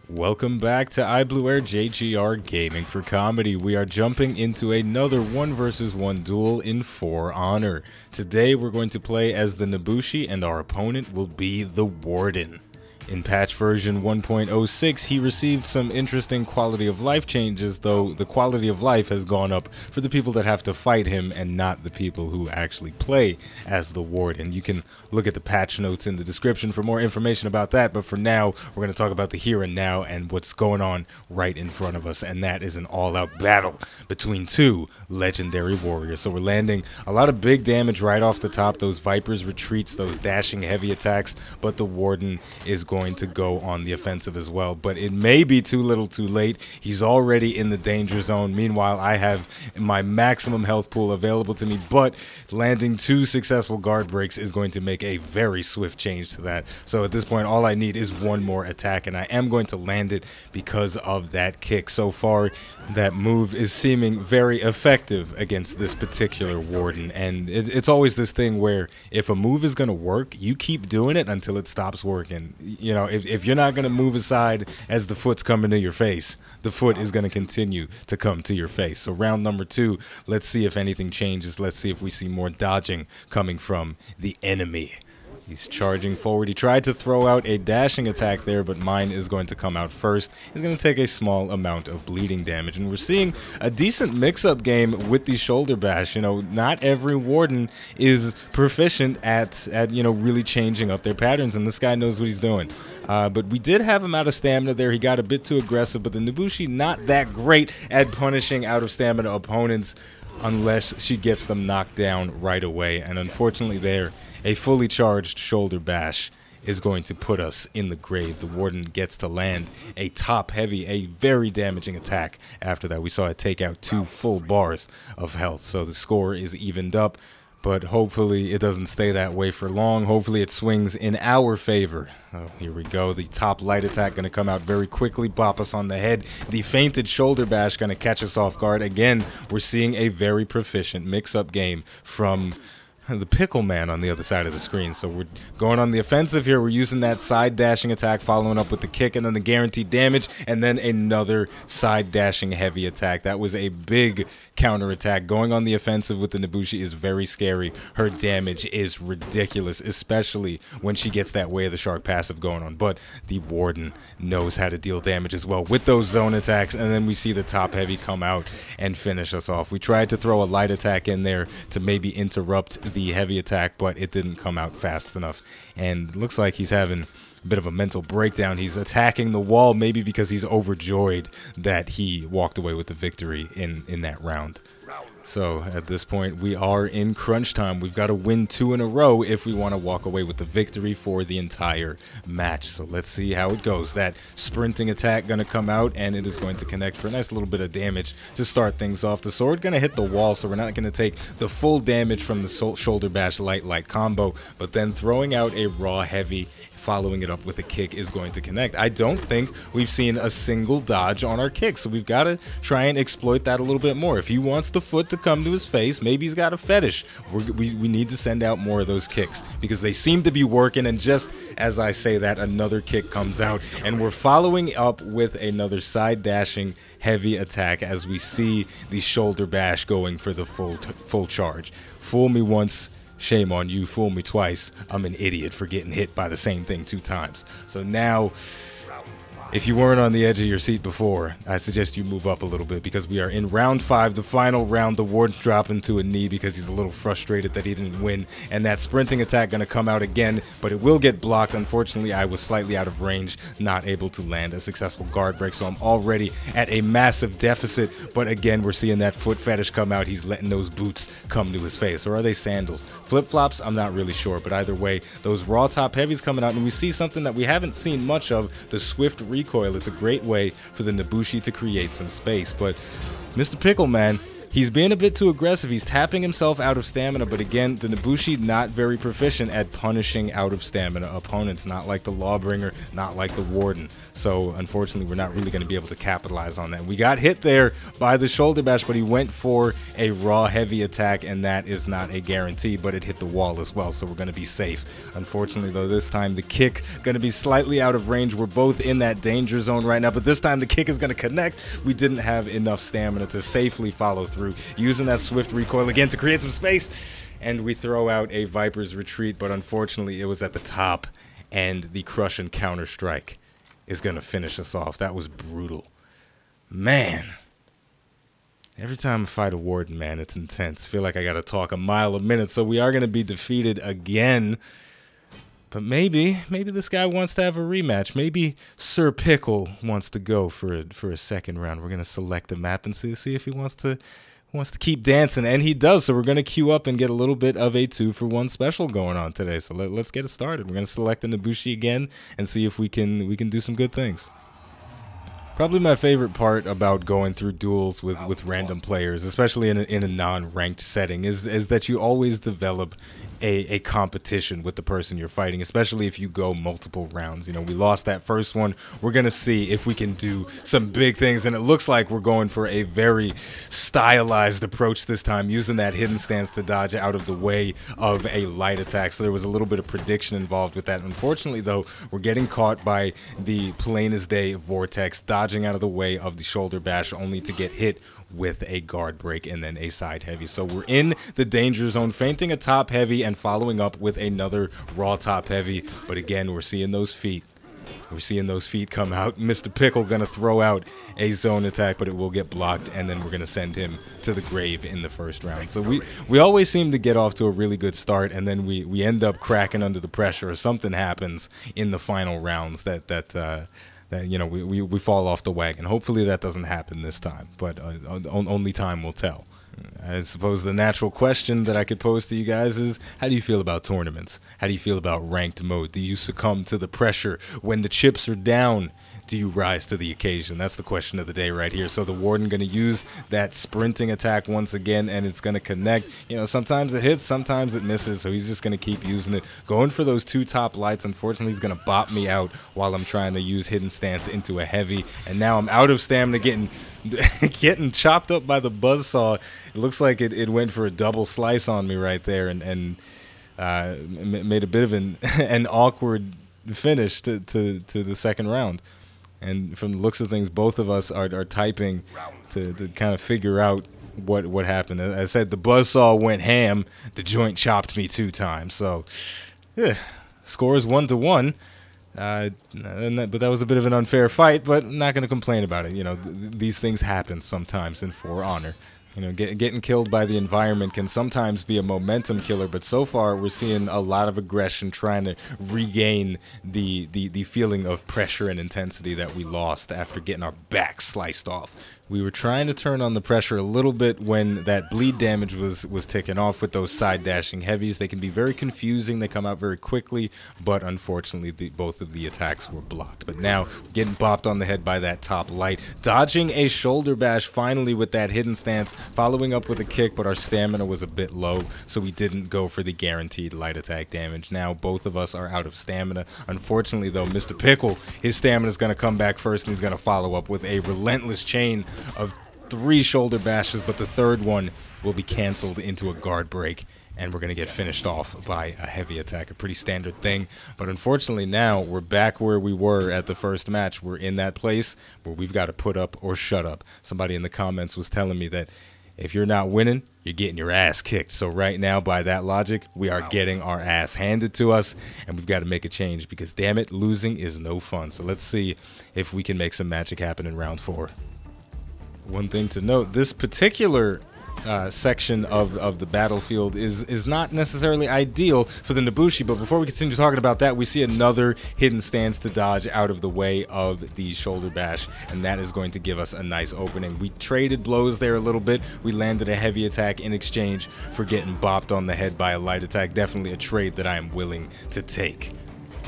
Welcome back to iBluairJgR Gaming for Comedy. We are jumping into another 1 versus 1 duel in For Honor. Today we're going to play as the Nobushi and our opponent will be the Warden. In patch version 1.06, he received some interesting quality of life changes, though the quality of life has gone up for the people that have to fight him and not the people who actually play as the Warden. You can look at the patch notes in the description for more information about that, but for now, we're going to talk about the here and now and what's going on right in front of us, and that is an all-out battle between two legendary warriors. So we're landing a lot of big damage right off the top, those Vipers retreats, those dashing heavy attacks, but the Warden is going to go on the offensive as well, but it may be too little too late. He's already in the danger zone. Meanwhile, I have my maximum health pool available to me, but landing 2 successful guard breaks is going to make a very swift change to that. So at this point, all I need is one more attack, and I am going to land it because of that kick. So far, that move is seeming very effective against this particular Warden, and it's always this thing where if a move is going to work, you keep doing it until it stops working. You know, if you're not going to move aside as the foot's coming to your face, the foot is going to continue to come to your face. So round number 2, let's see if anything changes. Let's see if we see more dodging coming from the enemy. He's charging forward. He tried to throw out a dashing attack there, but mine is going to come out first. He's going to take a small amount of bleeding damage. And we're seeing a decent mix-up game with the shoulder bash. You know, not every Warden is proficient at you know, really changing up their patterns, and this guy knows what he's doing. But we did have him out of stamina there. He got a bit too aggressive, but the Nobushi not that great at punishing out of stamina opponents unless she gets them knocked down right away. And unfortunately there, a fully charged shoulder bash is going to put us in the grave. The Warden gets to land a top-heavy, a very damaging attack. After that, we saw it take out 2 full bars of health. So the score is evened up, but hopefully it doesn't stay that way for long. Hopefully it swings in our favor. Oh, here we go. The top light attack going to come out very quickly, bop us on the head. The feinted shoulder bash going to catch us off guard. Again, we're seeing a very proficient mix-up game from the Pickle Man on the other side of the screen. So we're going on the offensive here. We're using that side dashing attack, following up with the kick and then the guaranteed damage, and then another side dashing heavy attack. That was a big counter attack. Going on the offensive with the Nobushi is very scary. Her damage is ridiculous, especially when she gets that Way of the Shark passive going on. But the Warden knows how to deal damage as well with those zone attacks, and then we see the top heavy come out and finish us off. We tried to throw a light attack in there to maybe interrupt the heavy attack, but it didn't come out fast enough, and looks like he's having a bit of a mental breakdown. He's attacking the wall, maybe because he's overjoyed that he walked away with the victory in that round. So at this point, we are in crunch time. We've got to win 2 in a row if we want to walk away with the victory for the entire match. So let's see how it goes. That sprinting attack going to come out, and it is going to connect for a nice little bit of damage to start things off. The sword going to hit the wall, so we're not going to take the full damage from the shoulder bash light combo, but then throwing out a raw heavy, following it up with a kick is going to connect. I don't think we've seen a single dodge on our kick, so we've got to try and exploit that a little bit more. If he wants the foot to come to his face, maybe he's got a fetish. We need to send out more of those kicks because they seem to be working, and just as I say that, another kick comes out, and we're following up with another side dashing heavy attack as we see the shoulder bash going for the full charge. Fool me once, shame on you. Fool me twice, I'm an idiot for getting hit by the same thing 2 times. So now, if you weren't on the edge of your seat before, I suggest you move up a little bit because we are in round 5, the final round. The Warden's dropping to a knee because he's a little frustrated that he didn't win, and that sprinting attack going to come out again, but it will get blocked. Unfortunately, I was slightly out of range, not able to land a successful guard break, so I'm already at a massive deficit. But again, we're seeing that foot fetish come out. He's letting those boots come to his face. Or are they sandals? Flip-flops? I'm not really sure, but either way, those raw top heavies coming out, and we see something that we haven't seen much of, the swift recoil. It's a great way for the Nobushi to create some space, but Mr. Pickle Man, He's being a bit too aggressive. He's tapping himself out of stamina, but again, the Nobushi not very proficient at punishing out of stamina opponents, not like the Lawbringer, not like the Warden. So unfortunately, we're not really going to be able to capitalize on that. We got hit there by the shoulder bash, but he went for a raw heavy attack, and that is not a guarantee, but it hit the wall as well, so we're going to be safe. Unfortunately, though, this time the kick going to be slightly out of range. We're both in that danger zone right now, but this time the kick is going to connect. We didn't have enough stamina to safely follow through, using that swift recoil again to create some space, and we throw out a Viper's Retreat, but unfortunately it was at the top, and the crush and counter strike is going to finish us off. That was brutal. Man. Every time I fight a Warden, man, it's intense. I feel like I got to talk a mile a minute, so we are going to be defeated again. But maybe this guy wants to have a rematch. Maybe Sir Pickle wants to go for a second round. We're going to select a map and see if he wants to keep dancing, and he does. So we're going to queue up and get a little bit of a 2-for-1 special going on today. So let's get it started. We're going to select the Nobushi again and see if we can do some good things. Probably my favorite part about going through duels with random players, especially in a non-ranked setting, is that you always develop a competition with the person you're fighting, especially if you go multiple rounds. You know, we lost that first one. We're going to see if we can do some big things, and it looks like we're going for a very stylized approach this time, using that hidden stance to dodge out of the way of a light attack. So there was a little bit of prediction involved with that. Unfortunately, though, we're getting caught by the plain as day vortex, dodging out of the way of the shoulder bash, only to get hit with a guard break and then a side heavy. So we're in the danger zone, feinting a top heavy and following up with another raw top heavy. But again, we're seeing those feet. We're seeing those feet come out. Mr. Pickle gonna throw out a zone attack, but it will get blocked, and then we're gonna send him to the grave in the first round. So we always seem to get off to a really good start, and then we end up cracking under the pressure, or something happens in the final rounds that you know, we fall off the wagon. Hopefully that doesn't happen this time, but only time will tell. I suppose the natural question that I could pose to you guys is, how do you feel about tournaments? How do you feel about ranked mode? Do you succumb to the pressure when the chips are down? Do you rise to the occasion? That's the question of the day right here. So the Warden going to use that sprinting attack once again, and it's going to connect. You know, sometimes it hits, sometimes it misses, so he's just going to keep using it. Going for those two top lights. Unfortunately, he's going to bop me out while I'm trying to use hidden stance into a heavy, and now I'm out of stamina, getting chopped up by the buzzsaw. It looks like it went for a double slice on me right there, and made a bit of an awkward finish to the second round. And from the looks of things, both of us are typing to kind of figure out what happened. As I said, the buzzsaw went ham. The joint chopped me 2 times. So, yeah, score is 1-1. But that was a bit of an unfair fight, but I'm not going to complain about it. You know, these things happen sometimes in For Honor. You know, getting killed by the environment can sometimes be a momentum killer, but so far we're seeing a lot of aggression, trying to regain the feeling of pressure and intensity that we lost after getting our back sliced off. We were trying to turn on the pressure a little bit when that bleed damage was ticking off with those side dashing heavies. They can be very confusing. They come out very quickly, but unfortunately both of the attacks were blocked. But now getting bopped on the head by that top light, dodging a shoulder bash finally with that hidden stance, following up with a kick, but our stamina was a bit low, so we didn't go for the guaranteed light attack damage. Now both of us are out of stamina. Unfortunately though, Mr. Pickle, his stamina is going to come back first, and he's going to follow up with a relentless chain of 3 shoulder bashes, but the third one will be canceled into a guard break, and we're going to get finished off by a heavy attack, a pretty standard thing. But unfortunately now we're back where we were at the first match. We're in that place where we've got to put up or shut up. Somebody in the comments was telling me that if you're not winning, you're getting your ass kicked. So right now, by that logic, we are getting our ass handed to us, and we've got to make a change because, damn it, losing is no fun. So let's see if we can make some magic happen in round 4. One thing to note, this particular section of the battlefield is not necessarily ideal for the Nobushi, but before we continue talking about that, we see another hidden stance to dodge out of the way of the shoulder bash, and that is going to give us a nice opening. We traded blows there a little bit. We landed a heavy attack in exchange for getting bopped on the head by a light attack. Definitely a trade that I am willing to take.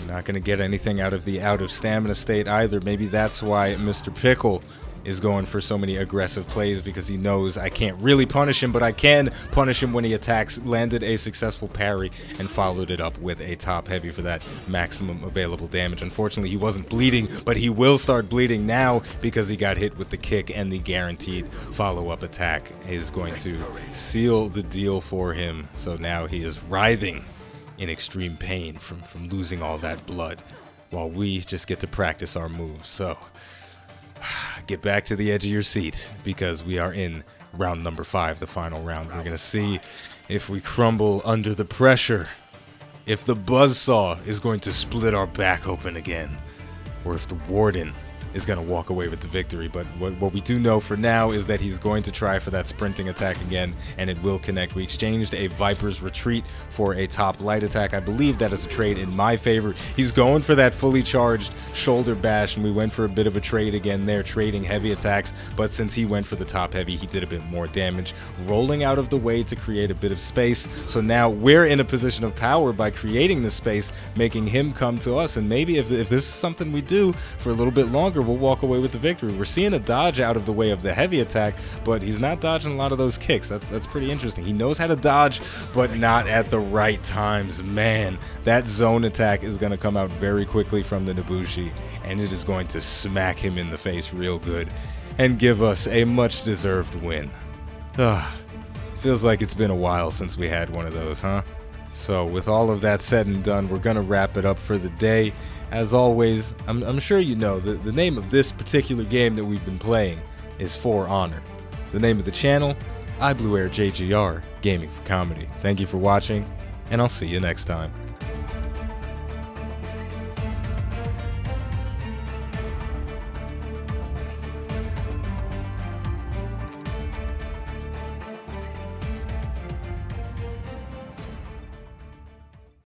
I'm not going to get anything out of the out of stamina state either. Maybe that's why Mr. Pickle is going for so many aggressive plays because he knows I can't really punish him, but I can punish him when he attacks. Landed a successful parry and followed it up with a top heavy for that maximum available damage. Unfortunately, he wasn't bleeding, but he will start bleeding now because he got hit with the kick, and the guaranteed follow-up attack is going to seal the deal for him. So now he is writhing in extreme pain from losing all that blood, while we just get to practice our moves. So get back to the edge of your seat because we are in round number 5, the final round. We're gonna see if we crumble under the pressure, if the buzzsaw is going to split our back open again, or if the Warden is going to walk away with the victory. But what we do know for now is that he's going to try for that sprinting attack again, and it will connect. We exchanged a Viper's Retreat for a top light attack. I believe that is a trade in my favor. He's going for that fully charged shoulder bash, and we went for a bit of a trade again there, trading heavy attacks. But since he went for the top heavy, he did a bit more damage, rolling out of the way to create a bit of space. So now we're in a position of power by creating the space, making him come to us. And maybe if this is something we do for a little bit longer, we'll walk away with the victory. We're seeing a dodge out of the way of the heavy attack, but he's not dodging a lot of those kicks. That's pretty interesting. He knows how to dodge, but not at the right times. Man, that zone attack is going to come out very quickly from the Nobushi, and it is going to smack him in the face real good and give us a much-deserved win. Feels like it's been a while since we had one of those, huh? So with all of that said and done, we're going to wrap it up for the day. As always, I'm sure you know the name of this particular game that we've been playing is For Honor. The name of the channel, iBluairJgR, Gaming for Comedy. Thank you for watching, and I'll see you next time.